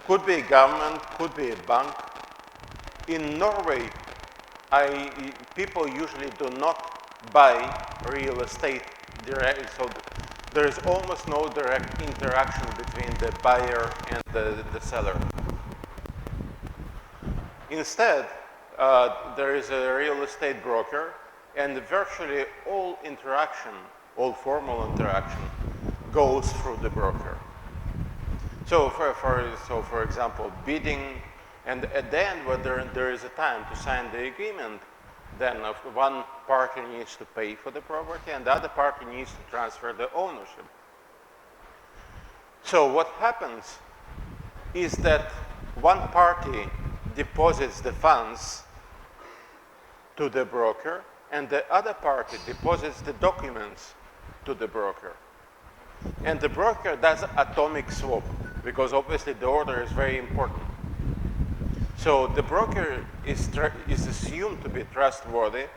Could be a government, could be a bank. In Norway, people usually do not buy real estate directly, so there is almost no direct interaction between the buyer and the seller. Instead, there is a real estate broker, and virtually all interaction, all formal interaction, goes through the broker. So for example, bidding, and at the end, when there is a time to sign the agreement, then one party needs to pay for the property, and the other party needs to transfer the ownership. So what happens is that one party deposits the funds to the broker, and the other party deposits the documents to the broker. And the broker does atomic swap, because obviously the order is very important. So the broker is assumed to be trustworthy,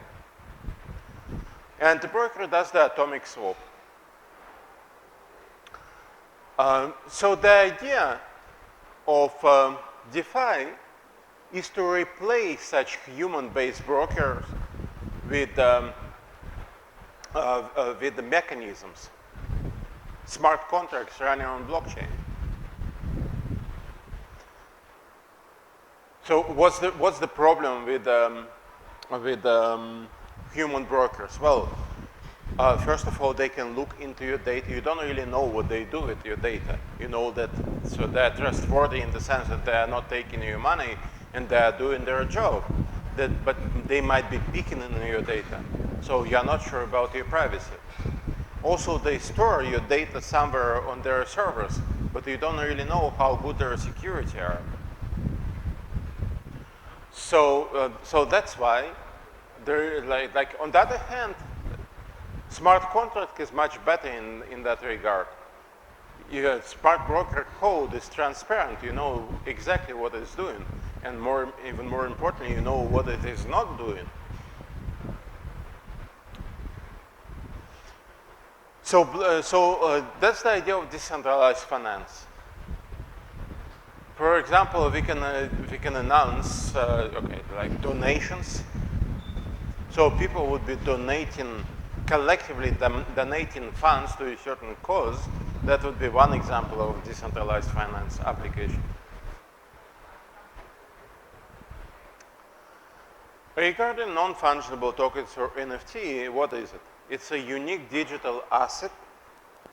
and the broker does the atomic swap. So the idea of DeFi is to replace such human-based brokers with the mechanisms, smart contracts running on blockchain. So what's the problem with human brokers? Well, first of all, they can look into your data. You don't really know what they do with your data. You know that, so they're trustworthy in the sense that they are not taking your money and they are doing their job. But they might be peeking in your data, so you're not sure about your privacy. Also, they store your data somewhere on their servers, but you don't really know how good their security are. So that's why there, like on the other hand, smart contract is much better in that regard. Your smart broker code is transparent. You know exactly what it's doing, and even more importantly, you know what it is not doing. So that's the idea of decentralized finance. For example, we can announce like donations. So people would be collectively donating funds to a certain cause. That would be one example of decentralized finance application. Regarding non-fungible tokens or NFT, what is it? It's a unique digital asset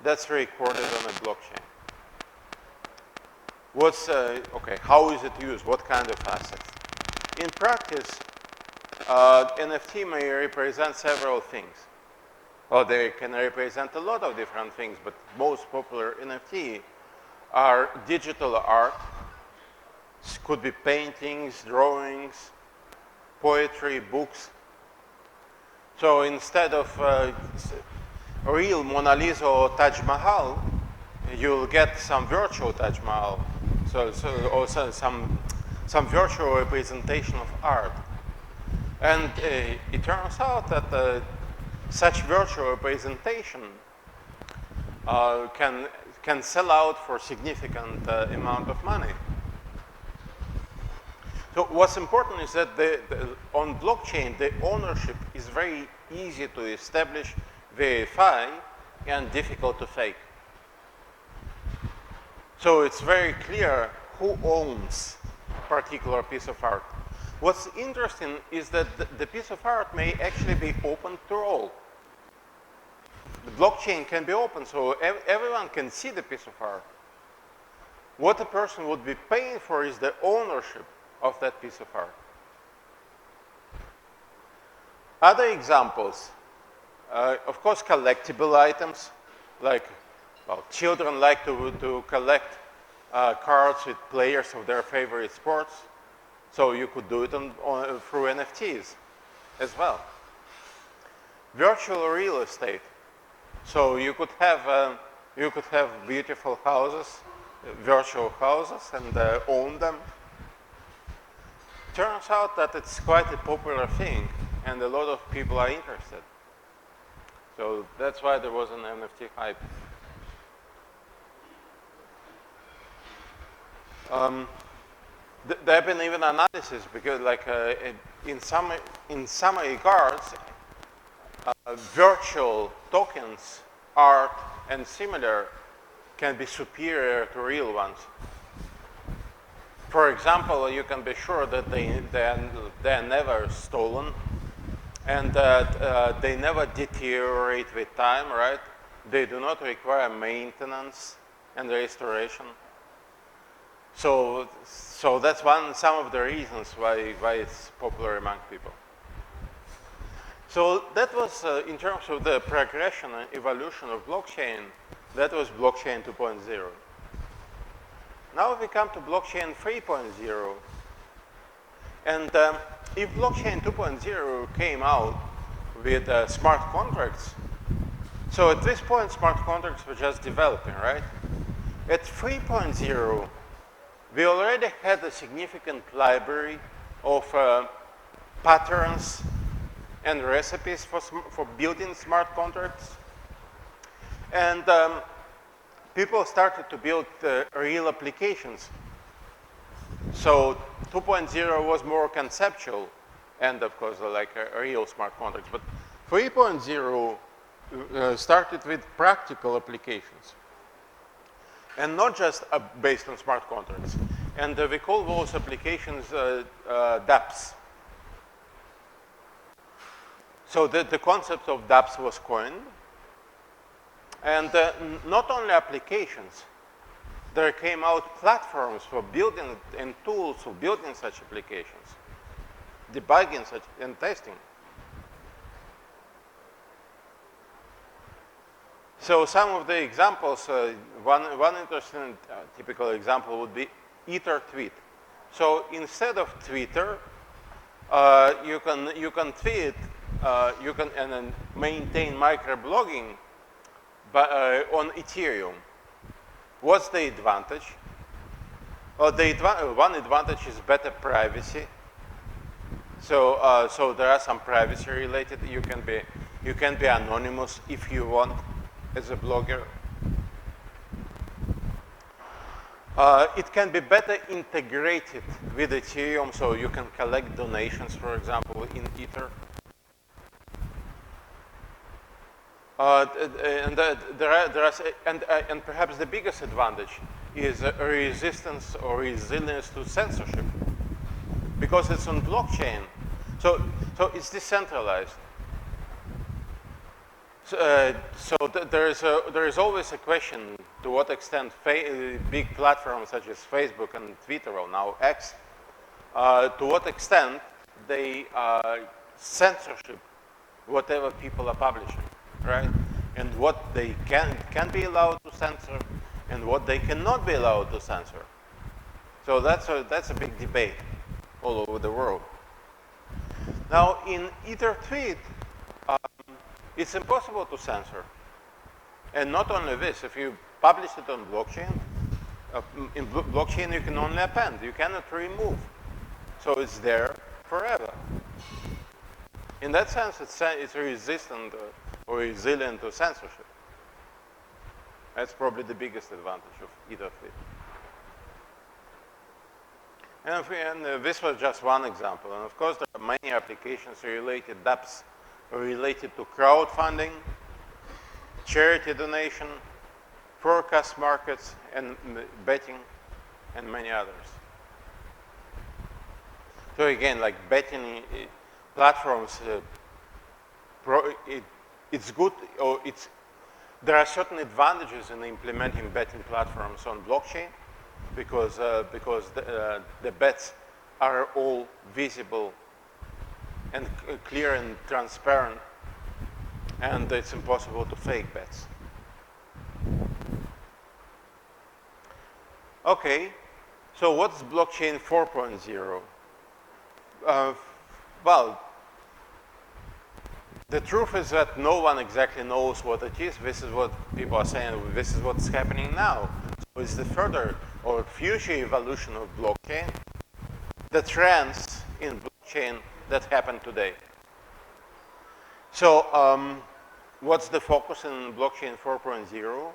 that's recorded on a blockchain. How is it used? What kind of assets? In practice, NFT may represent several things. Or they can represent a lot of different things, but most popular NFT are digital art. This could be paintings, drawings, poetry, books. So instead of real Mona Lisa or Taj Mahal, you'll get some virtual Taj Mahal. Or some virtual representation of art. And it turns out that such virtual representation can sell out for significant amount of money. So what's important is that on blockchain, the ownership is very easy to establish, verify, and difficult to fake. So it's very clear who owns a particular piece of art. What's interesting is that the piece of art may actually be open to all. The blockchain can be open, so everyone can see the piece of art. What a person would be paying for is the ownership of that piece of art. Other examples, of course, collectible items, like, well, children like to collect cards with players of their favorite sports. So you could do it through NFTs as well. Virtual real estate. So you could have beautiful houses, virtual houses, and own them. Turns out that it's quite a popular thing, and a lot of people are interested. So that's why there was an NFT hype. There have been even analysis because, like, in some regards, virtual tokens, art, and similar can be superior to real ones. For example, you can be sure that they're never stolen and that they never deteriorate with time, right? They do not require maintenance and restoration. So that's some of the reasons why it's popular among people. So that was, in terms of the progression and evolution of blockchain, that was blockchain 2.0. Now we come to blockchain 3.0. And if blockchain 2.0 came out with smart contracts, so at this point smart contracts were just developing, right? At 3.0, we already had a significant library of patterns and recipes for building smart contracts. And people started to build real applications. So 2.0 was more conceptual and, of course, like real smart contracts. But 3.0 started with practical applications. And not just based on smart contracts. And we call those applications dApps. So the concept of dApps was coined. And not only applications, there came out platforms for building and tools for building such applications, debugging such and testing. So some of the examples, one interesting typical example would be Ether tweet. So instead of Twitter, you can tweet, you can and then maintain microblogging on Ethereum. What's the advantage? Well, one advantage is better privacy. So so there are some privacy related. You can be anonymous if you want as a blogger. It can be better integrated with Ethereum, so you can collect donations, for example, in Ether. And perhaps the biggest advantage is resistance or resilience to censorship, because it's on blockchain, so it's decentralized. There is always a question to what extent big platforms such as Facebook and Twitter, or now X, to what extent they censorship whatever people are publishing, right? And what they can be allowed to censor and what they cannot be allowed to censor. So that's a big debate all over the world. Now in Ether tweet, it's impossible to censor. And not only this, if you publish it on blockchain, in blockchain you can only append, you cannot remove. So it's there forever. In that sense, it's resistant or resilient to censorship. That's probably the biggest advantage of Ether tweet. And this was just one example. And of course, there are many applications related, dApps, related to crowdfunding, charity donation, forecast markets, and betting, and many others. So again, like betting platforms, it's good, or there are certain advantages in implementing betting platforms on blockchain, because the bets are all visible and clear and transparent, and it's impossible to fake bets. Okay, so what's blockchain 4.0? Well, the truth is that no one exactly knows what it is. This is what people are saying, this is what's happening now. So it's the further or future evolution of blockchain, the trends in blockchain that happen today. So what's the focus in blockchain 4.0?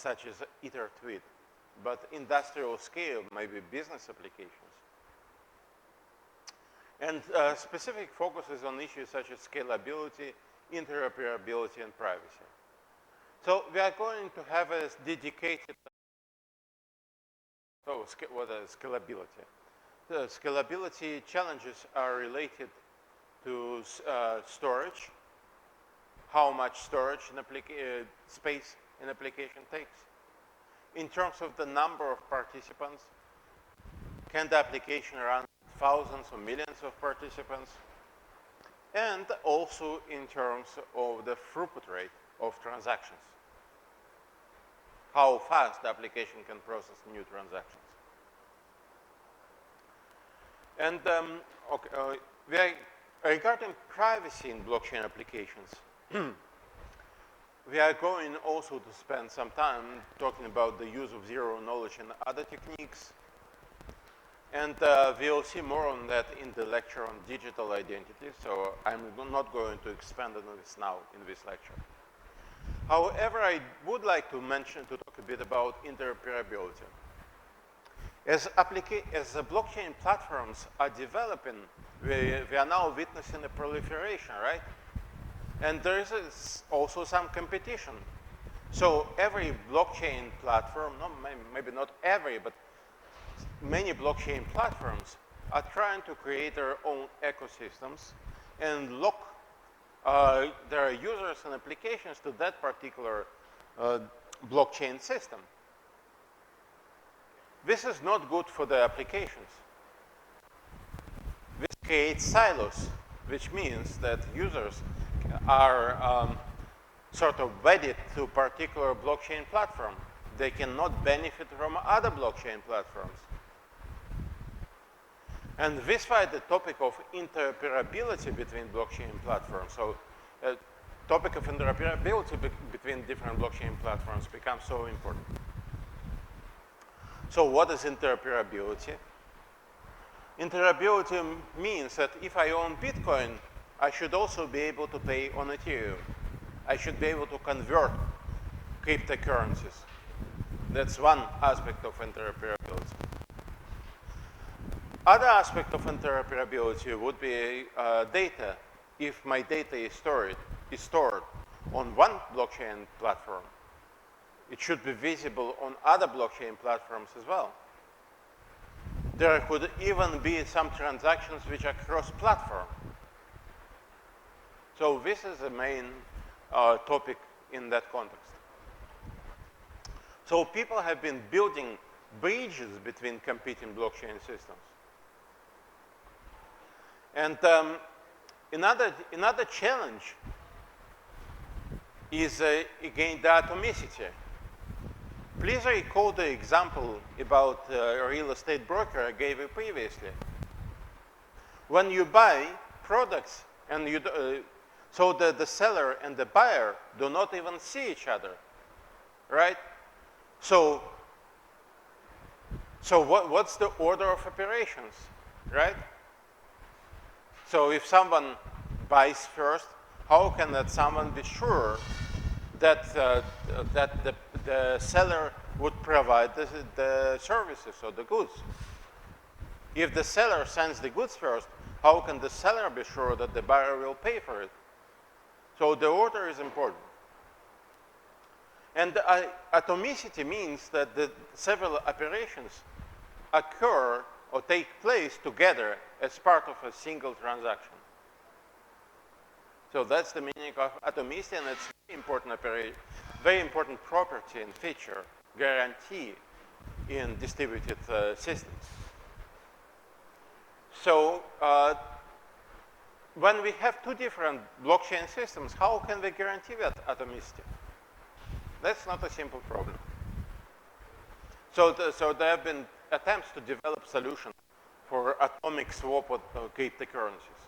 such as Ether-Tweet, but industrial scale, maybe business applications. And specific focuses on issues such as scalability, interoperability, and privacy. So we are going to have a dedicated, what is scalability? The scalability challenges are related to storage, how much storage in space an application takes. In terms of the number of participants, can the application run thousands or millions of participants? And also in terms of the throughput rate of transactions. How fast the application can process new transactions. And regarding privacy in blockchain applications, we are going also to spend some time talking about the use of zero knowledge and other techniques. And we'll see more on that in the lecture on digital identity, so I'm not going to expand on this now in this lecture. However, I would like to talk a bit about interoperability. As the blockchain platforms are developing, we are now witnessing a proliferation, right? And there is also some competition. So every blockchain platform, maybe not every, but many blockchain platforms are trying to create their own ecosystems and lock their users and applications to that particular blockchain system. This is not good for the applications. This creates silos, which means that users are sort of wedded to a particular blockchain platform. They cannot benefit from other blockchain platforms. And this is why the topic of interoperability between blockchain platforms, so topic of interoperability between different blockchain platforms becomes so important. So what is interoperability? Interoperability means that if I own Bitcoin, I should also be able to pay on Ethereum. I should be able to convert cryptocurrencies. That's one aspect of interoperability. Other aspect of interoperability would be data. If my data is stored on one blockchain platform, it should be visible on other blockchain platforms as well. There could even be some transactions which are cross-platform. So this is the main topic in that context. So people have been building bridges between competing blockchain systems. And another challenge is, again, the atomicity. Please recall the example about a real estate broker I gave you previously. When you buy products, and so the seller and the buyer do not even see each other, right? So what's the order of operations, right? So if someone buys first, how can that someone be sure that the seller would provide the services or the goods? If the seller sends the goods first, how can the seller be sure that the buyer will pay for it? So the order is important. And atomicity means that the several operations occur or take place together as part of a single transaction. So that's the meaning of atomicity, and it's very important property and feature, guarantee in distributed systems. So when we have two different blockchain systems, how can we guarantee that atomicity? That's not a simple problem. So there have been attempts to develop solutions for atomic swap of cryptocurrencies.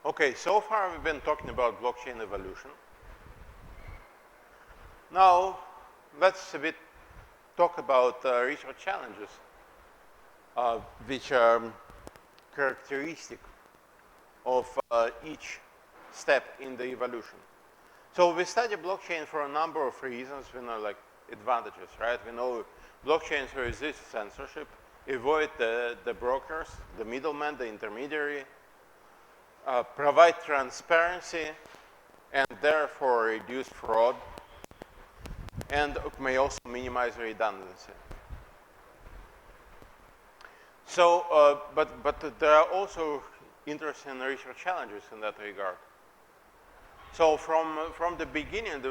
Okay, so far we've been talking about blockchain evolution. Now, let's a bit talk about research challenges which are characteristic of each step in the evolution. So we study blockchain for a number of reasons. We know like advantages, right? We know blockchains resist censorship, avoid the brokers, the middleman, the intermediary, provide transparency, and therefore reduce fraud, and may also minimize redundancy. So, but there are also interesting research challenges in that regard. So from the beginning,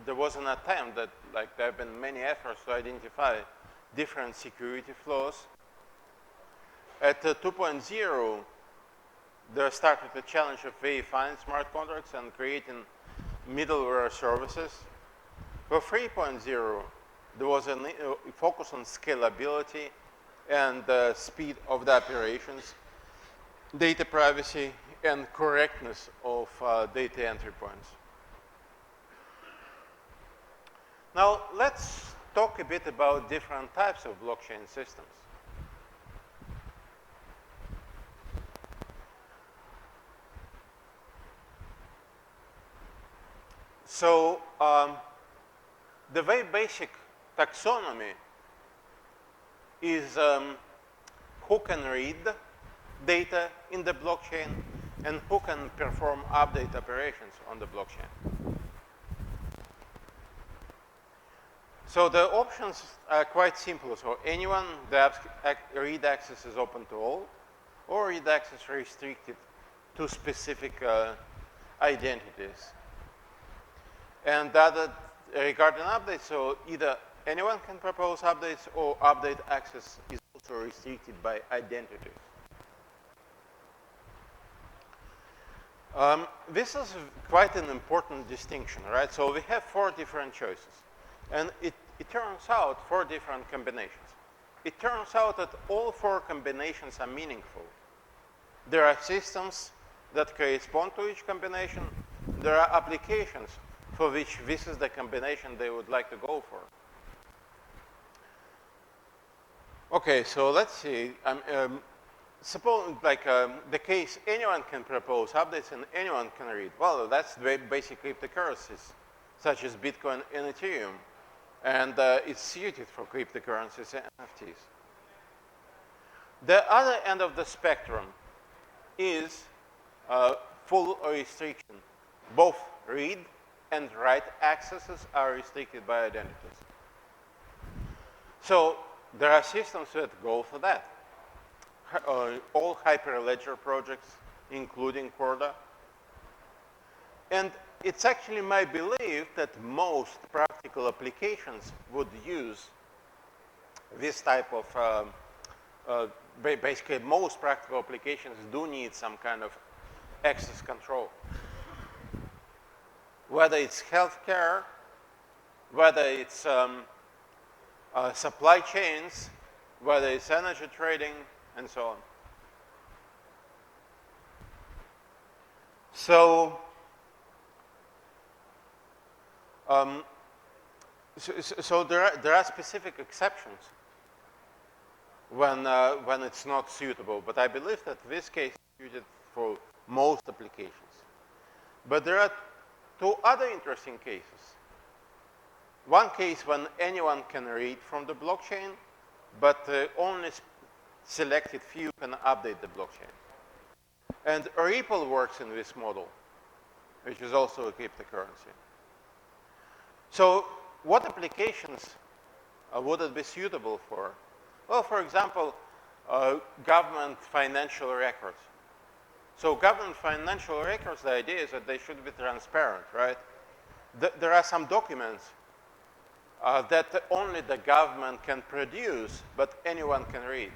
there was an attempt that, like, there have been many efforts to identify different security flaws. At 2.0, there started the challenge of verifying smart contracts and creating middleware services. For 3.0, there was a focus on scalability and speed of the operations, data privacy, and correctness of data entry points. Now, let's talk a bit about different types of blockchain systems. So, the very basic taxonomy is who can read data in the blockchain and who can perform update operations on the blockchain. So the options are quite simple. So anyone, the read access is open to all, or read access restricted to specific identities. And the other, regarding updates, so either anyone can propose updates or update access is also restricted by identities. This is quite an important distinction, right? So we have 4 different choices. And it turns out 4 different combinations. It turns out that all 4 combinations are meaningful. There are systems that correspond to each combination. There are applications for which this is the combination they would like to go for. Okay, so let's see. Suppose, like, the case anyone can propose updates and anyone can read. Well, that's the basic cryptocurrencies, such as Bitcoin and Ethereum. And it's suited for cryptocurrencies and NFTs. The other end of the spectrum is full restriction. Both read and write accesses are restricted by identities. So there are systems that go for that. All Hyperledger projects, including Corda. And it's actually my belief that most practical applications would use this type of, basically most practical applications do need some kind of access control. Whether it's healthcare, whether it's supply chains, whether it's energy trading, and so on. So, so there are specific exceptions when it's not suitable, but I believe that this case is suited for most applications. But there are 2 other interesting cases. One case when anyone can read from the blockchain, but only selected few can update the blockchain. And Ripple works in this model, which is also a cryptocurrency. So what applications would it be suitable for? Well, for example, government financial records. So government financial records, the idea is that they should be transparent, right? There are some documents that only the government can produce, but anyone can read.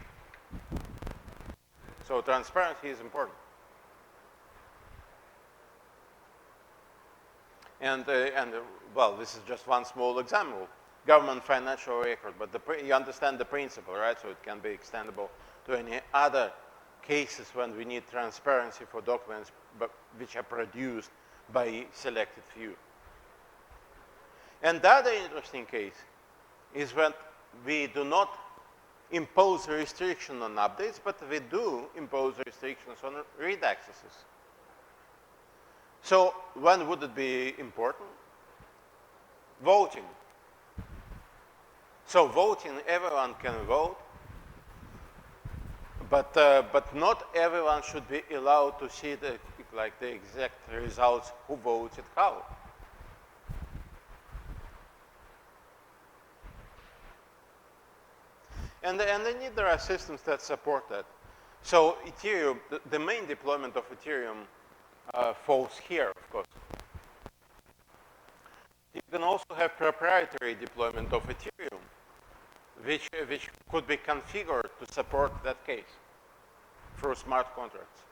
So transparency is important. And well, this is just one small example, government financial record, but you understand the principle, right? So it can be extendable to any other cases when we need transparency for documents which are produced by selected few. And the other interesting case is when we do not impose restriction on updates, but we do impose restrictions on read accesses. So when would it be important? Voting. So voting, everyone can vote, but not everyone should be allowed to see the exact results, who voted how. And indeed there are systems that support that. So Ethereum, the main deployment of Ethereum falls here, of course. You can also have proprietary deployment of Ethereum, which could be configured to support that case through smart contracts.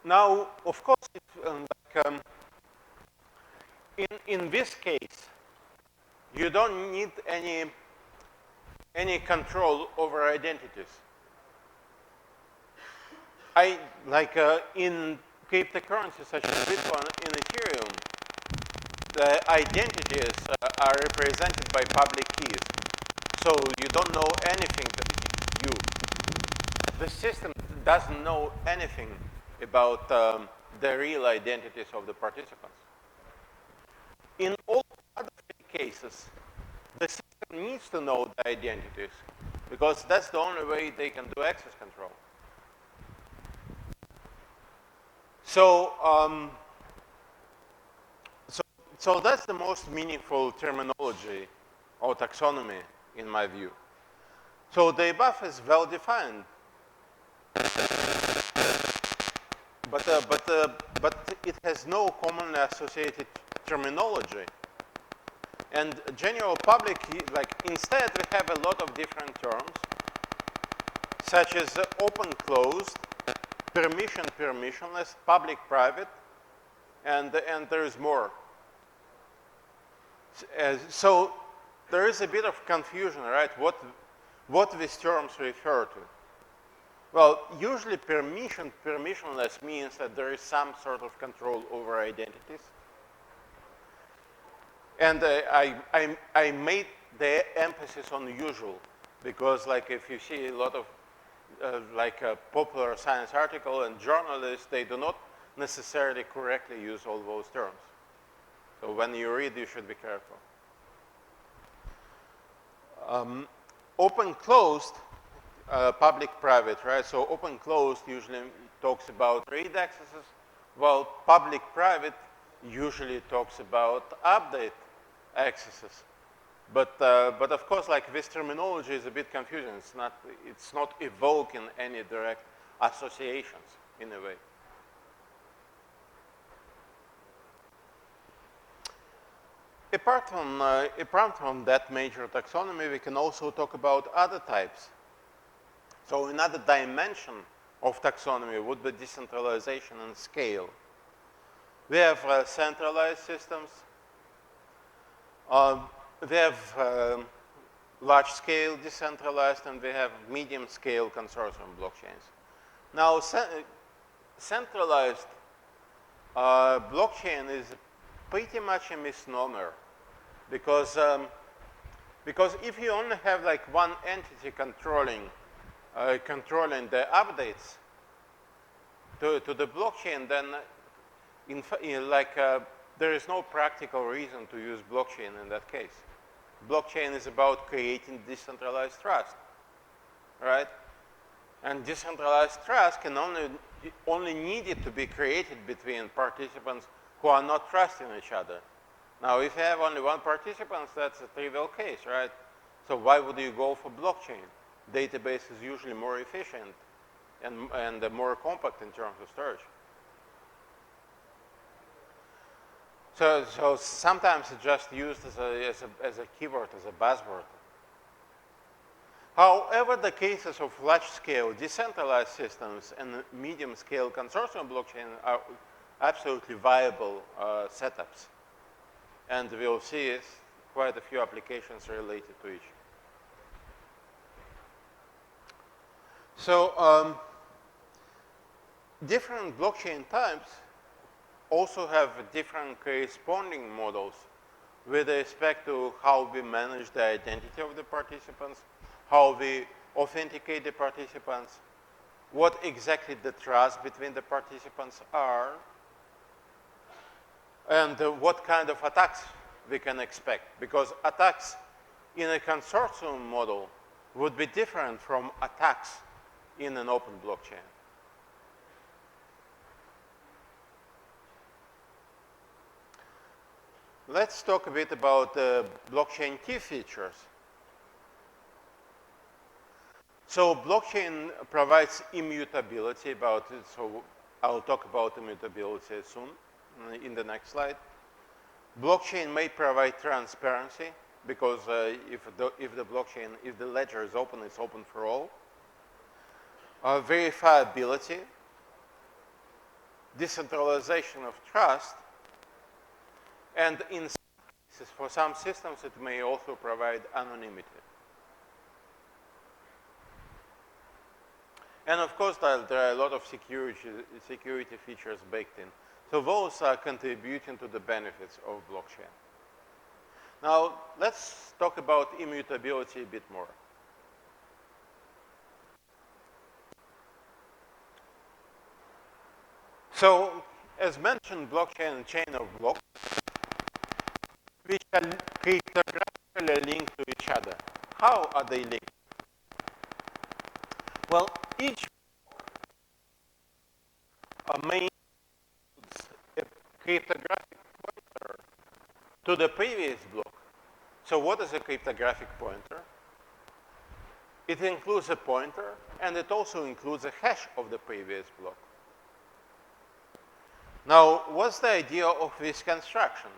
Now, of course, in this case, you don't need any control over identities. In cryptocurrencies such as Bitcoin, in Ethereum, the identities are represented by public keys. So you don't know anything. The system doesn't know anything about the real identities of the participants. In all other cases, the system needs to know the identities because that's the only way they can do access control. So, so that's the most meaningful terminology or taxonomy in my view. So the above is well defined, but it has no commonly associated terminology. And general public, instead we have a lot of different terms, such as open, closed, permission, permissionless, public, private, and there is more. So there is a bit of confusion, right? What these terms refer to. Well, usually permissionless means that there is some sort of control over identities. And I made the emphasis on usual because, if you see a lot of a popular science article and journalists, they do not necessarily correctly use all those terms. So when you read, you should be careful. Open, closed, public, private, right? So open, closed usually talks about read accesses, while public, private usually talks about update accesses. But of course, this terminology is a bit confusing. It's not evoking any direct associations in a way. Apart from that major taxonomy, we can also talk about other types. So another dimension of taxonomy would be decentralization and scale. We have centralized systems. We have large-scale decentralized, and we have medium-scale consortium blockchains. Now, centralized blockchain is pretty much a misnomer because if you only have one entity controlling the updates to the blockchain, then there is no practical reason to use blockchain in that case. Blockchain is about creating decentralized trust, right? And decentralized trust can only needed to be created between participants who are not trusting each other. Now, if you have only one participant, that's a trivial case, right? So why would you go for blockchain? Database is usually more efficient and more compact in terms of storage. So sometimes it's just used as a keyword, as a buzzword. However, the cases of large-scale decentralized systems and medium-scale consortium blockchain are absolutely viable setups. And we'll see quite a few applications related to each. So different blockchain types also have different corresponding models with respect to how we manage the identity of the participants, how we authenticate the participants, what exactly the trust between the participants are, and what kind of attacks we can expect. Because attacks in a consortium model would be different from attacks in an open blockchain. Let's talk a bit about blockchain key features. So blockchain provides immutability about it. So I'll talk about immutability soon in the next slide. Blockchain may provide transparency because if the ledger is open, it's open for all. Verifiability, decentralization of trust, and in some cases, for some systems, it may also provide anonymity. And of course, there are a lot of security features baked in. So those are contributing to the benefits of blockchain. Now, let's talk about immutability a bit more. So, as mentioned, blockchain and chain of blocks, which are cryptographically linked to each other. How are they linked? Well, each may use a cryptographic pointer to the previous block. So what is a cryptographic pointer? It includes a pointer, and it also includes a hash of the previous block. Now, what's the idea of this construction?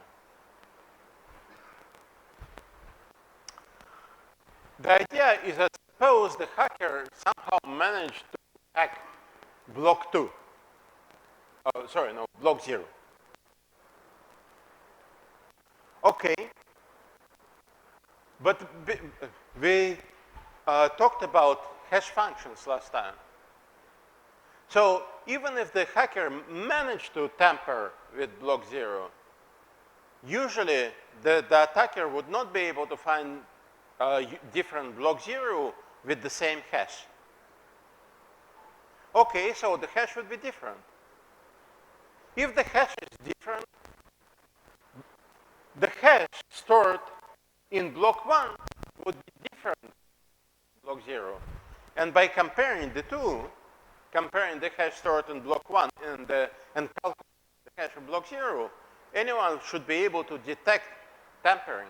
The idea is that suppose the hacker somehow managed to hack block 2. Block 0. Okay. But we talked about hash functions last time. So even if the hacker managed to tamper with block 0, usually the attacker would not be able to find different block 0 with the same hash. Okay, so the hash would be different. If the hash is different, the hash stored in block 1 would be different from block 0. And by comparing the two, comparing the hash stored in block 1 and calculating the hash of block 0, anyone should be able to detect tampering.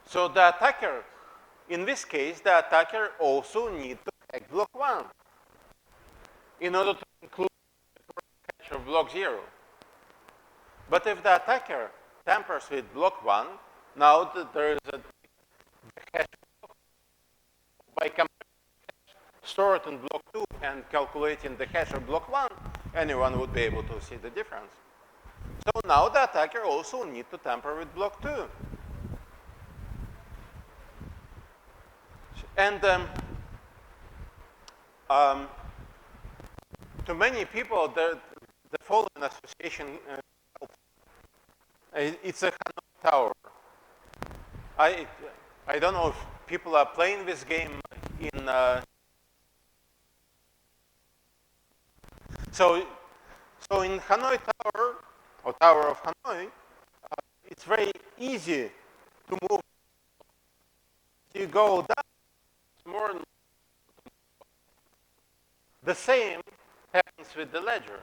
So the attacker, in this case, the attacker also needs to hack block 1 in order to include the hash of block 0. But if the attacker tampers with block 1, now there is a hash by comparing the hash stored in block 2 and calculating the hash of block 1, anyone would be able to see the difference. So now the attacker also needs to tamper with block 2. And to many people, the following association it's a Hanoi tower. I don't know if people are playing this game in so in Hanoi Tower or Tower of Hanoi, it's very easy to move. You go down. More the same happens with the ledger.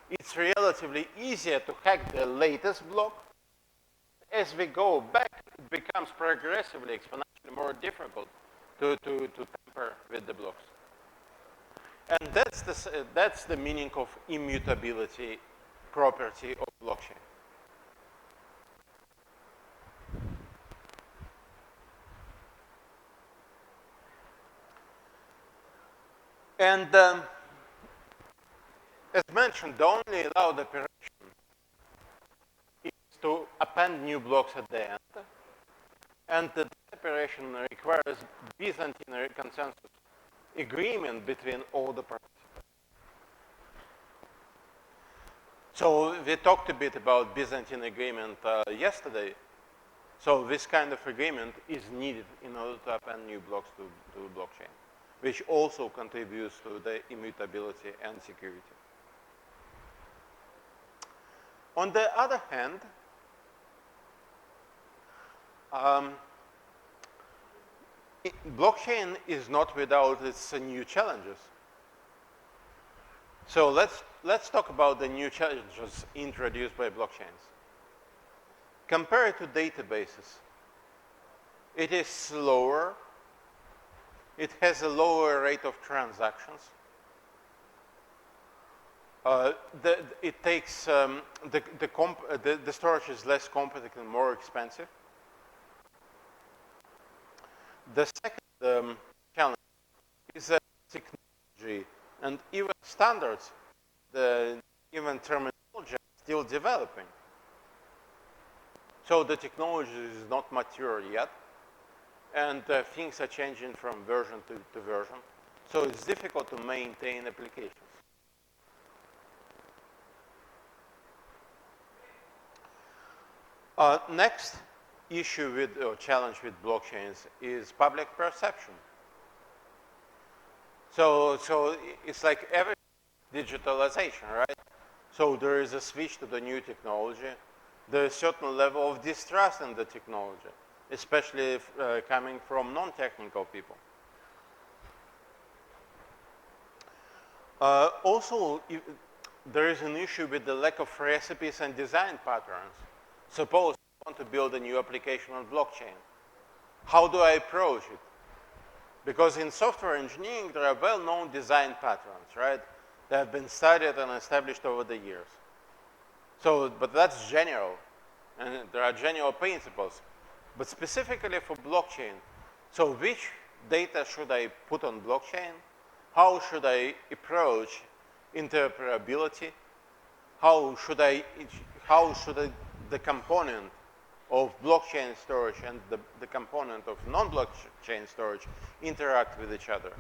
It's relatively easier to hack the latest block. As we go back, it becomes progressively, exponentially more difficult to tamper with the blocks. And that's the meaning of immutability property of blockchain. And as mentioned, the only allowed operation is to append new blocks at the end. And the operation requires Byzantine consensus agreement between all the participants. So we talked a bit about Byzantine agreement yesterday. So this kind of agreement is needed in order to append new blocks to the blockchain, which also contributes to the immutability and security. On the other hand, blockchain is not without its new challenges. So let's talk about the new challenges introduced by blockchains. Compared to databases, it is slower, it has a lower rate of transactions. It takes the storage is less compact and more expensive. The second challenge is that technology and even standards, even terminology are still developing. So the technology is not mature yet, and things are changing from version to version. So it's difficult to maintain applications. Next issue with, or challenge with blockchains is public perception. So it's like every digitalization, right? So there is a switch to the new technology. There is a certain level of distrust in the technology, especially if, coming from non-technical people. Also, there is an issue with the lack of recipes and design patterns. Suppose I want to build a new application on blockchain. How do I approach it? Because in software engineering, there are well-known design patterns, right? That have been studied and established over the years. So, but that's general, and there are general principles. But specifically for blockchain, so which data should I put on blockchain? How should I approach interoperability? How should the component of blockchain storage and the component of non-blockchain storage interact with each other?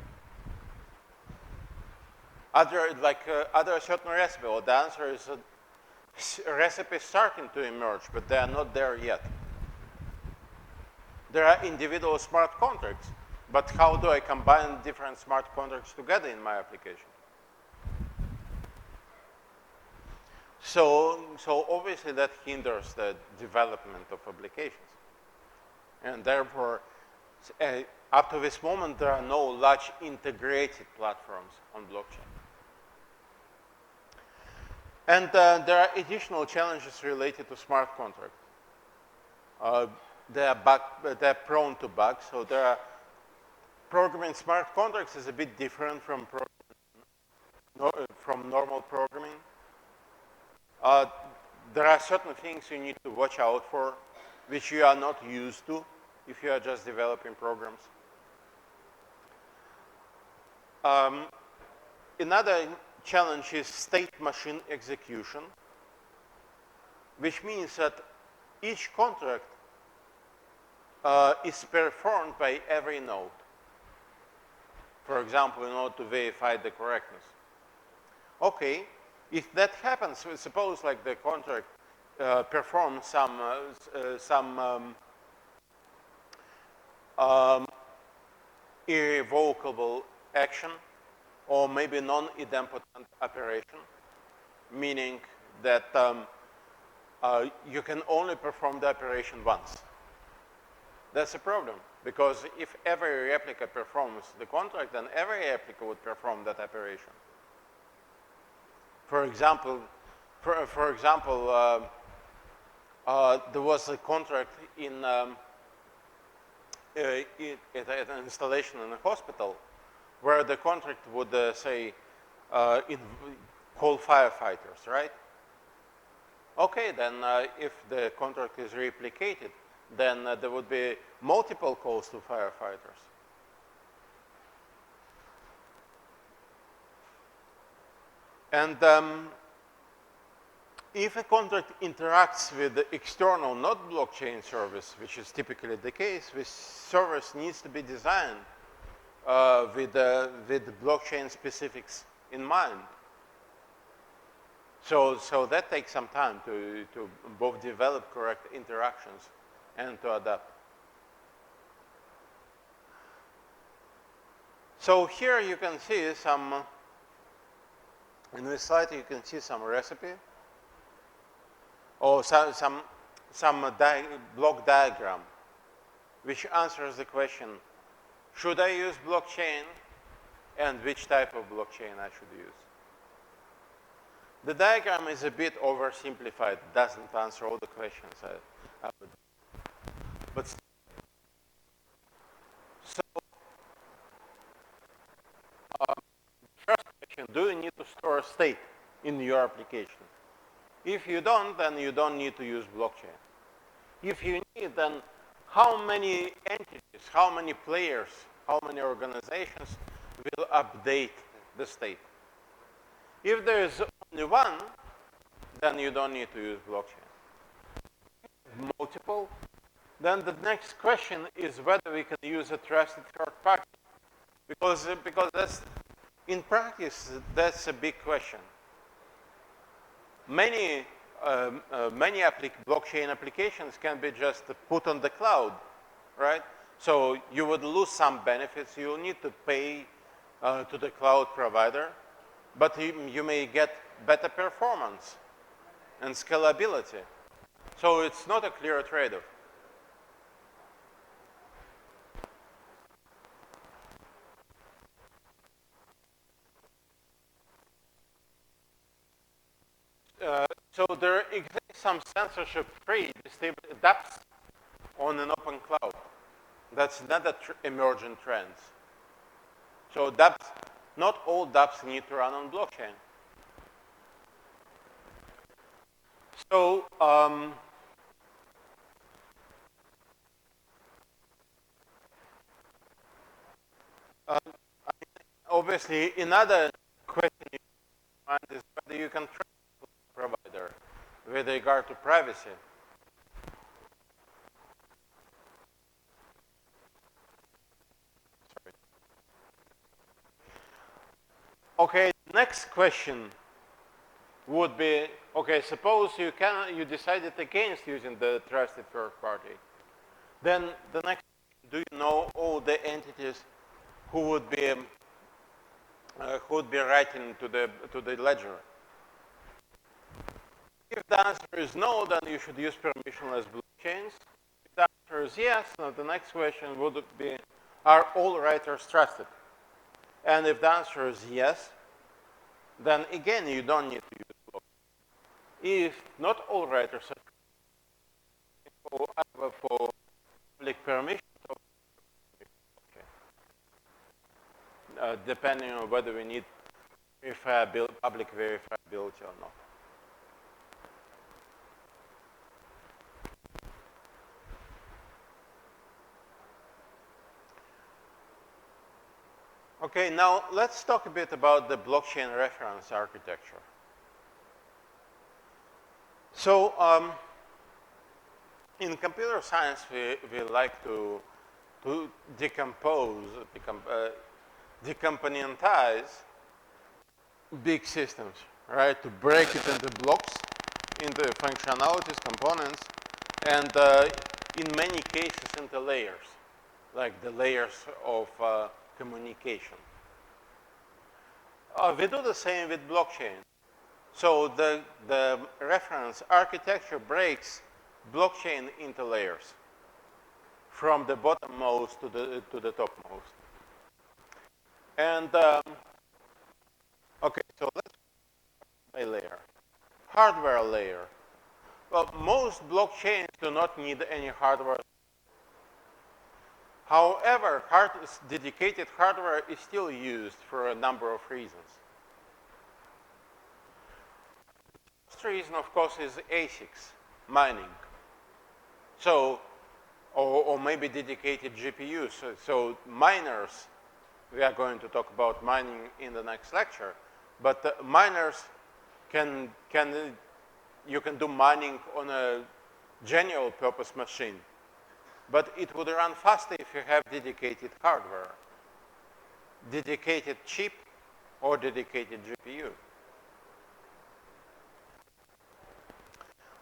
Are there certain recipes? Well, the answer is recipes starting to emerge, but they are not there yet. There are individual smart contracts, but how do I combine different smart contracts together in my application? So obviously that hinders the development of applications. And therefore, up to this moment, there are no large integrated platforms on blockchain. And there are additional challenges related to smart contracts. They are prone to bugs, so programming smart contracts is a bit different from normal programming. There are certain things you need to watch out for, which you are not used to if you are just developing programs. Another challenge is state machine execution, which means that each contract is performed by every node. For example, in order to verify the correctness. Okay, if that happens, suppose like the contract performs some irrevocable action, or maybe non-idempotent operation, meaning that you can only perform the operation once. That's a problem, because if every replica performs the contract, then every replica would perform that operation. For example, there was a contract at an installation in a hospital where the contract would say call firefighters, right? Okay, then if the contract is replicated, then there would be multiple calls to firefighters. And if a contract interacts with the external, not blockchain service, which is typically the case, this service needs to be designed with blockchain specifics in mind. So that takes some time to both develop correct interactions and to adapt. So here you can see some, in this slide you can see some recipe or some block diagram which answers the question, should I use blockchain and which type of blockchain I should use? The diagram is a bit oversimplified, doesn't answer all the questions I would. But so, first question, do you need to store a state in your application? If you don't, then you don't need to use blockchain. If you need, then how many entities, how many players, how many organizations will update the state? If there is only one, then you don't need to use blockchain. Multiple, then the next question is whether we can use a trusted third party. Because that's, in practice, that's a big question. Many blockchain applications can be just put on the cloud, right? So you would lose some benefits. You need to pay to the cloud provider, but you may get better performance and scalability. So it's not a clear trade-off. So there exists some censorship-free distributed dApps on an open cloud. That's another emerging trend. So dApps, not all dApps need to run on blockchain. So obviously, another question you find is whether you can trust the provider with regard to privacy. Sorry. Okay, next question would be, okay, suppose you decided against using the trusted third party. Then the next, do you know all the entities who would be writing to the ledger? If the answer is no, then you should use permissionless blockchains. If the answer is yes, then the next question would be, are all writers trusted? And if the answer is yes, then again, you don't need to use blockchain. If not all writers are for public permission, depending on whether we need public verifiability or not. Okay, now let's talk a bit about the blockchain reference architecture. So in computer science, we like to decomponentize big systems, right? To break it into blocks, into functionalities, components, and in many cases into layers, like the layers of communication. We do the same with blockchain. So the reference architecture breaks blockchain into layers, from the bottommost to the topmost. And okay, so let's by layer. Hardware layer. Well, most blockchains do not need any hardware. However, dedicated hardware is still used for a number of reasons. The first reason, of course, is ASICs, mining. So, or maybe dedicated GPUs. So miners, we are going to talk about mining in the next lecture, but miners you can do mining on a general purpose machine. But it would run faster if you have dedicated hardware, dedicated chip, or dedicated GPU.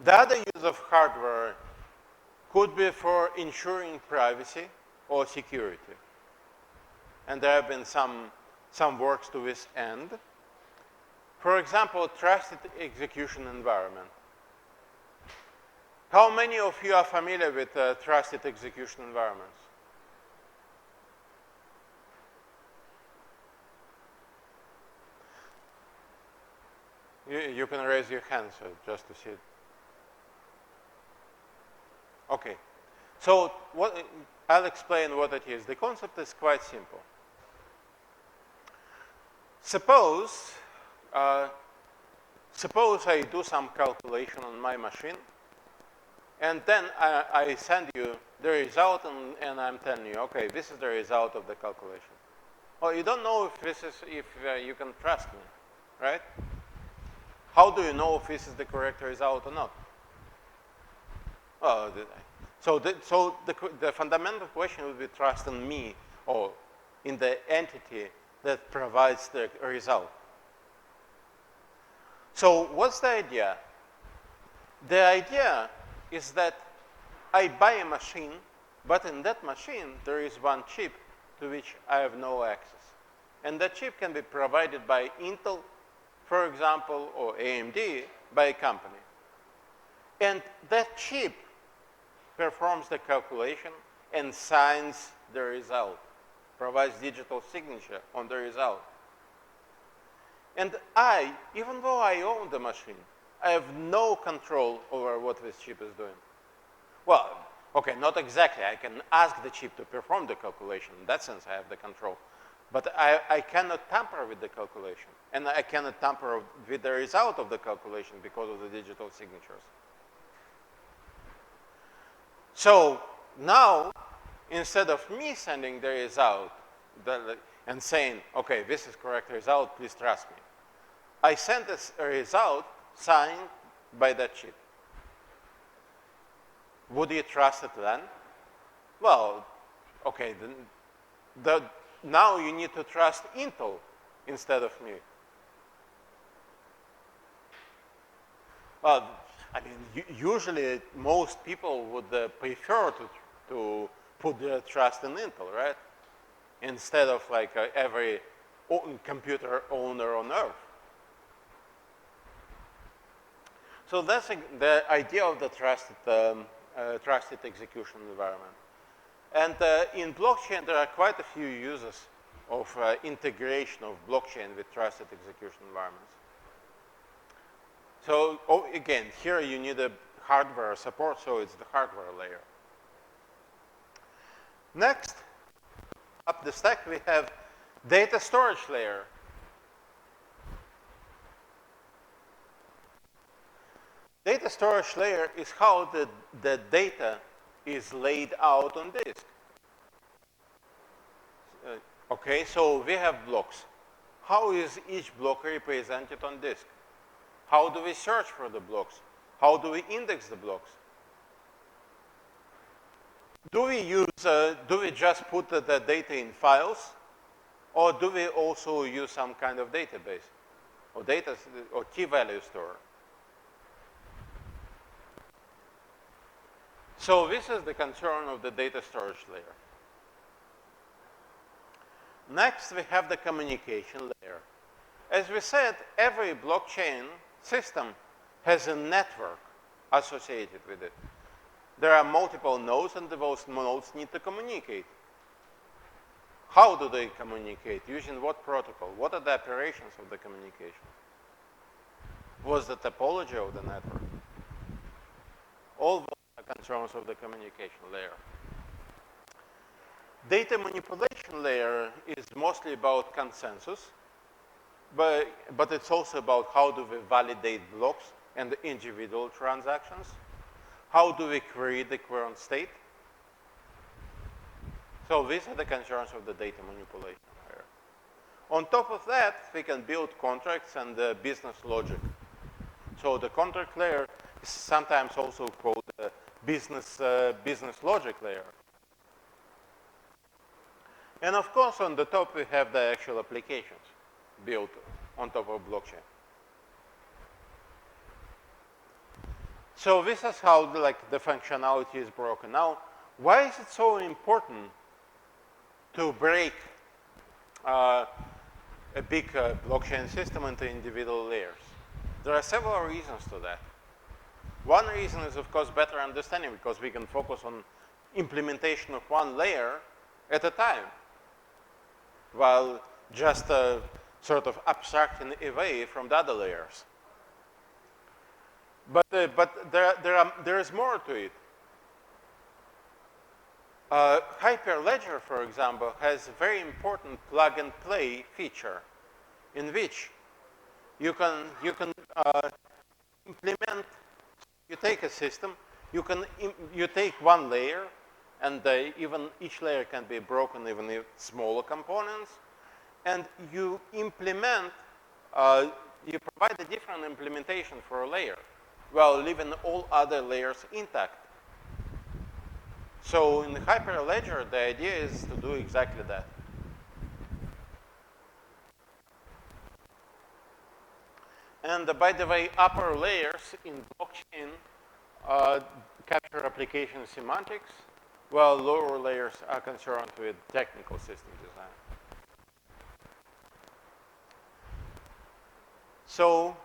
The other use of hardware could be for ensuring privacy or security. And there have been some works to this end. For example, trusted execution environment. How many of you are familiar with trusted execution environments? You can raise your hand just to see it. Okay. So I'll explain what it is. The concept is quite simple. Suppose I do some calculation on my machine, and then I send you the result, and I'm telling you, okay, this is the result of the calculation. Well, you don't know if you can trust me, right? How do you know if this is the correct result or not? Well, so the fundamental question would be trust in me or in the entity that provides the result. So what's the idea? The idea is that I buy a machine, but in that machine there is one chip to which I have no access. And that chip can be provided by Intel, for example, or AMD, by a company. And that chip performs the calculation and signs the result, provides digital signature on the result. And even though I own the machine, I have no control over what this chip is doing. Well, okay, not exactly. I can ask the chip to perform the calculation. In that sense, I have the control. But I cannot tamper with the calculation. And I cannot tamper with the result of the calculation because of the digital signatures. So now, instead of me sending the result and saying, okay, this is correct result, please trust me, I send a result signed by that chip. Would you trust it then? Well, okay, now you need to trust Intel instead of me. Well, I mean, usually most people would prefer to put their trust in Intel, right? Instead of like every computer owner on Earth. So that's the idea of the trusted execution environment. And in blockchain, there are quite a few uses of integration of blockchain with trusted execution environments. So again, here you need a hardware support, so it's the hardware layer. Next, up the stack, we have data storage layer. Data storage layer is how the data is laid out on disk. Okay, so we have blocks. How is each block represented on disk? How do we search for the blocks? How do we index the blocks? Do we just put the data in files, or do we also use some kind of database or key value store? So this is the concern of the data storage layer. Next, we have the communication layer. As we said, every blockchain system has a network associated with it. There are multiple nodes, and those nodes need to communicate. How do they communicate? Using what protocol? What are the operations of the communication? What's the topology of the network? All those are concerns of the communication layer. Data manipulation layer is mostly about consensus, but it's also about how do we validate blocks and individual transactions. How do we create the current state? So these are the concerns of the data manipulation layer. On top of that, we can build contracts and business logic. So the contract layer is sometimes also called the business logic layer. And of course, on the top, we have the actual applications built on top of blockchain. So this is how the functionality is broken. Now, why is it so important to break a big blockchain system into individual layers? There are several reasons to that. One reason is, of course, better understanding, because we can focus on implementation of one layer at a time, while just sort of abstracting away from the other layers. But there is more to it. Hyperledger, for example, has a very important plug-and-play feature in which you can implement. You take a system, you take one layer, and even each layer can be broken even in smaller components, and you implement. You provide a different implementation for a layer, while leaving all other layers intact. So in the Hyperledger, the idea is to do exactly that. And by the way, upper layers in blockchain capture application semantics, while lower layers are concerned with technical system design. So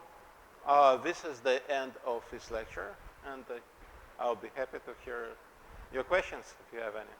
this is the end of this lecture, and I'll be happy to hear your questions if you have any.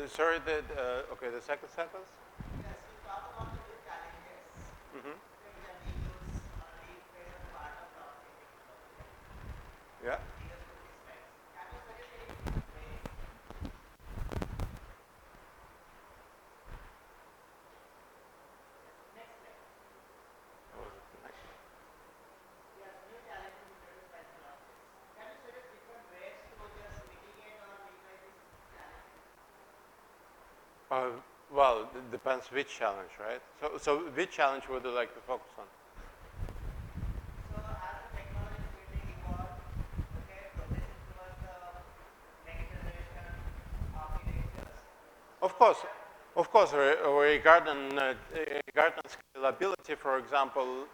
Sorry, okay, the second sentence? Yes, we talk about the big challenges Mm-hmm. that can be used or replaced as part of blockchain technology. Yeah. Legal respects. Can you suggest any different way? Next slide. Yes, new challenges introduced by technologies. Can you suggest different ways to just mitigate or replace these challenges? Well, it depends which challenge, right? So which challenge would you like to focus on? So as the technology is getting evolved, okay, progressing towards the next generation architectures. Of course, regarding scalability, for example,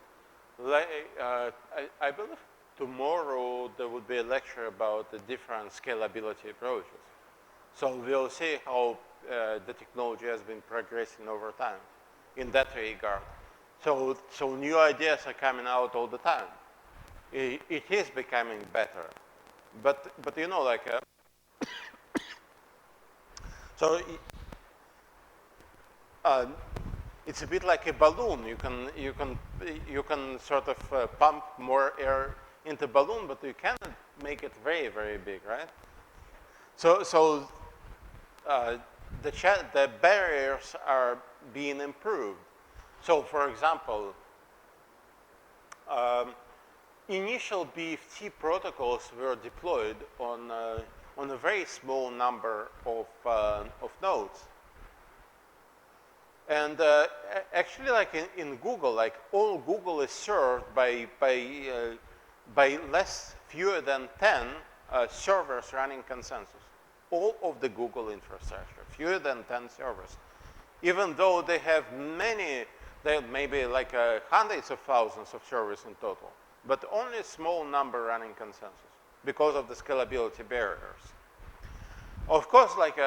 I believe tomorrow there will be a lecture about the different scalability approaches. So we'll see how the technology has been progressing over time in that regard. So new ideas are coming out all the time. It is becoming better, but you know, like so. It's a bit like a balloon. You can sort of pump more air into balloon, but you cannot make it very, very big, right? So the barriers are being improved. So, for example, initial BFT protocols were deployed on a very small number of nodes. And actually, like in Google, like all Google is served by fewer than 10 servers running consensus. All of the Google infrastructure, fewer than 10 servers. Even though they have many, they have maybe like hundreds of thousands of servers in total, but only a small number running consensus because of the scalability barriers. Of course, like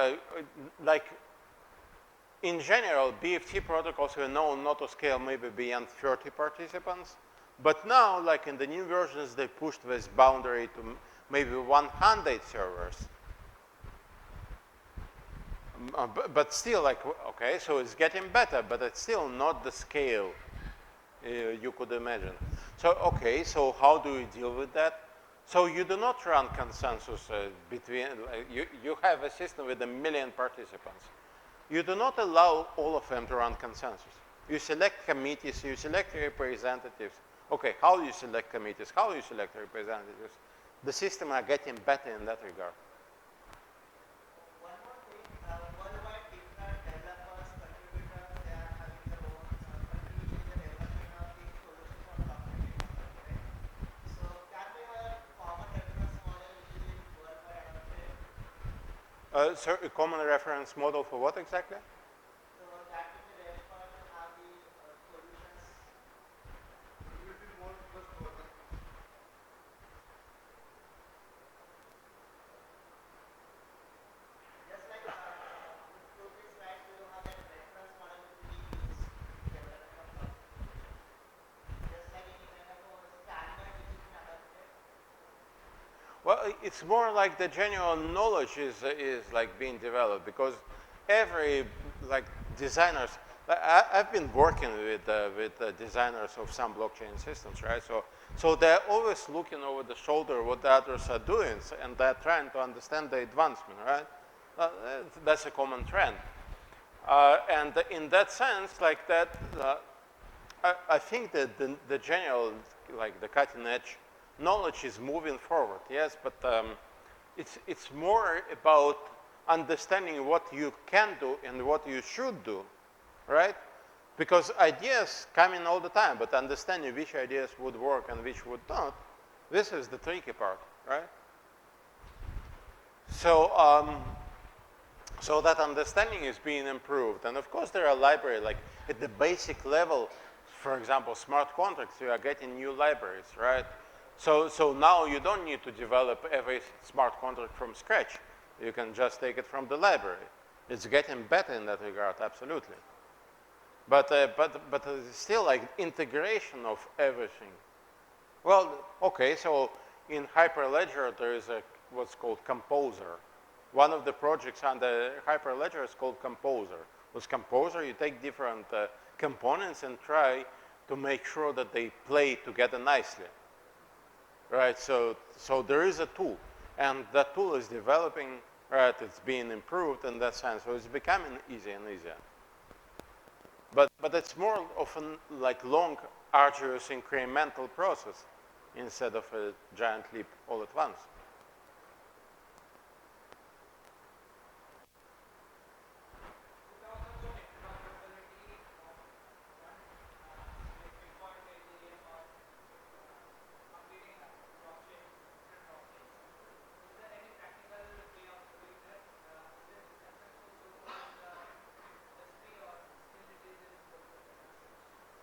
in general, BFT protocols were known not to scale maybe beyond 30 participants. But now, like in the new versions, they pushed this boundary to maybe 100 servers. But still, like, okay, so it's getting better, but it's still not the scale you could imagine. So, okay, so how do you deal with that? So you do not run consensus between, you have a system with 1 million participants. You do not allow all of them to run consensus. You select committees, you select representatives Okay, how you select committees, how you select representatives. The system are getting better in that regard. One more thing, worldwide different developers, contributors, they are having their own contribution in the development of the solutions for blockchain technology, right? So can we have a common reference model which is in worldwide adopted? So a common reference model for what exactly? So that will be very fun to have the solutions. It will be more focused for the just like through this slide, we will have that reference model which will be used in the development of blockchain solution. Just like any kind of a standard which has been adopted. Well, it's more like the general knowledge is like being developed because every like designers. I've been working with designers of some blockchain systems, right? So they're always looking over the shoulder what the others are doing, and they're trying to understand the advancement, right? That's a common trend, and in that sense, like that, I think that the general, like the cutting edge knowledge is moving forward, yes, but it's more about understanding what you can do and what you should do, right? Because ideas come in all the time, but understanding which ideas would work and which would not, this is the tricky part, right? So, so that understanding is being improved. And of course, there are libraries, like at the basic level, for example, smart contracts, you are getting new libraries, right? So now you don't need to develop every smart contract from scratch. You can just take it from the library. It's getting better in that regard, absolutely. But still, like integration of everything. Well, okay, so in Hyperledger, there is what's called Composer. One of the projects under Hyperledger is called Composer. With Composer, you take different components and try to make sure that they play together nicely. Right, so there is a tool, and that tool is developing, right, it's being improved in that sense, so it's becoming easier and easier. But it's more of a like long, arduous, incremental process instead of a giant leap all at once.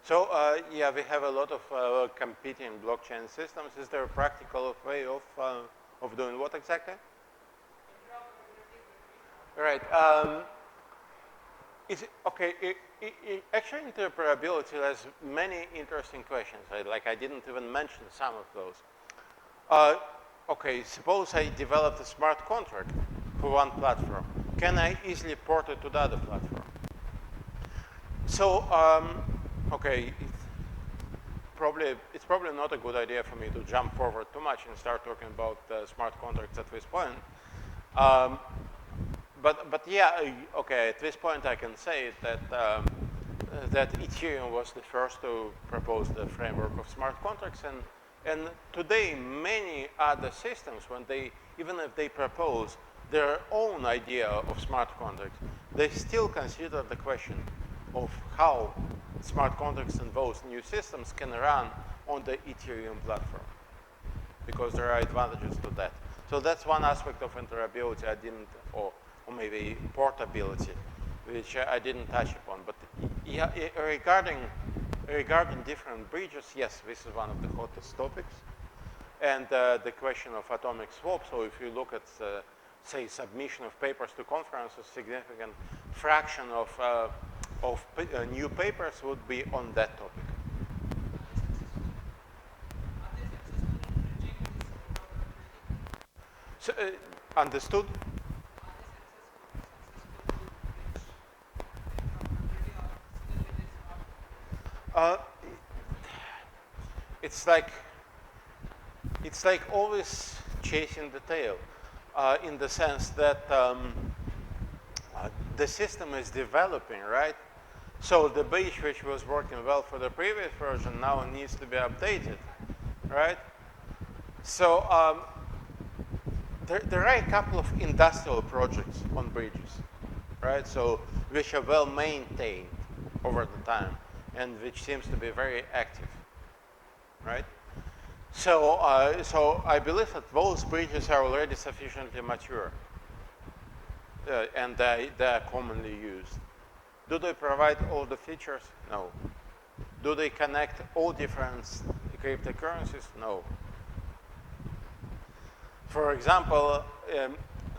So yeah, we have a lot of competing blockchain systems. Is there a practical way of doing what exactly? Right. Okay. Actually, interoperability has many interesting questions. I didn't even mention some of those. Okay. Suppose I developed a smart contract for one platform. Can I easily port it to the other platform? So, okay, it's probably not a good idea for me to jump forward too much and start talking about smart contracts at this point. But yeah, okay, at this point I can say that that Ethereum was the first to propose the framework of smart contracts, and today many other systems, even if they propose their own idea of smart contracts, they still consider the question of how smart contracts and those new systems can run on the Ethereum platform, because there are advantages to that. So that's one aspect of interoperability I didn't, or maybe portability, which I didn't touch upon. But yeah, regarding different bridges, yes, this is one of the hottest topics. And the question of atomic swap. So if you look at, say, submission of papers to conferences, significant fraction of new papers would be on that topic. So, understood? It's like always chasing the tail, in the sense that the system is developing, right? So the bridge which was working well for the previous version now needs to be updated, right? So there are a couple of industrial projects on bridges, right? So which are well maintained over the time and which seems to be very active, right? So, so I believe that those bridges are already sufficiently mature and they are commonly used. Do they provide all the features? No. Do they connect all different cryptocurrencies? No. For example,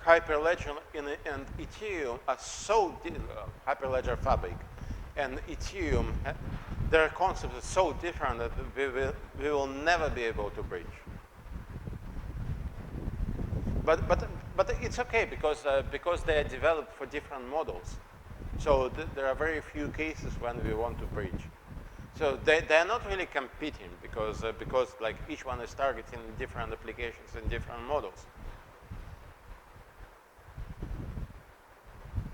Hyperledger and Ethereum are so Hyperledger Fabric and Ethereum, their concepts are so different that we will never be able to bridge. But it's okay because they are developed for different models. So there are very few cases when we want to bridge. So they're not really competing because like each one is targeting different applications and different models.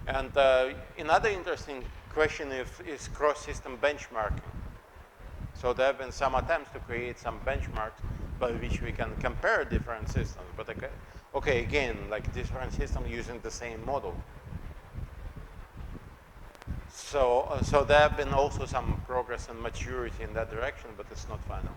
And another interesting question is cross-system benchmarking. So there have been some attempts to create some benchmarks by which we can compare different systems. But okay, again, like different systems using the same model. So, so there have been also some progress and maturity in that direction, but it's not final.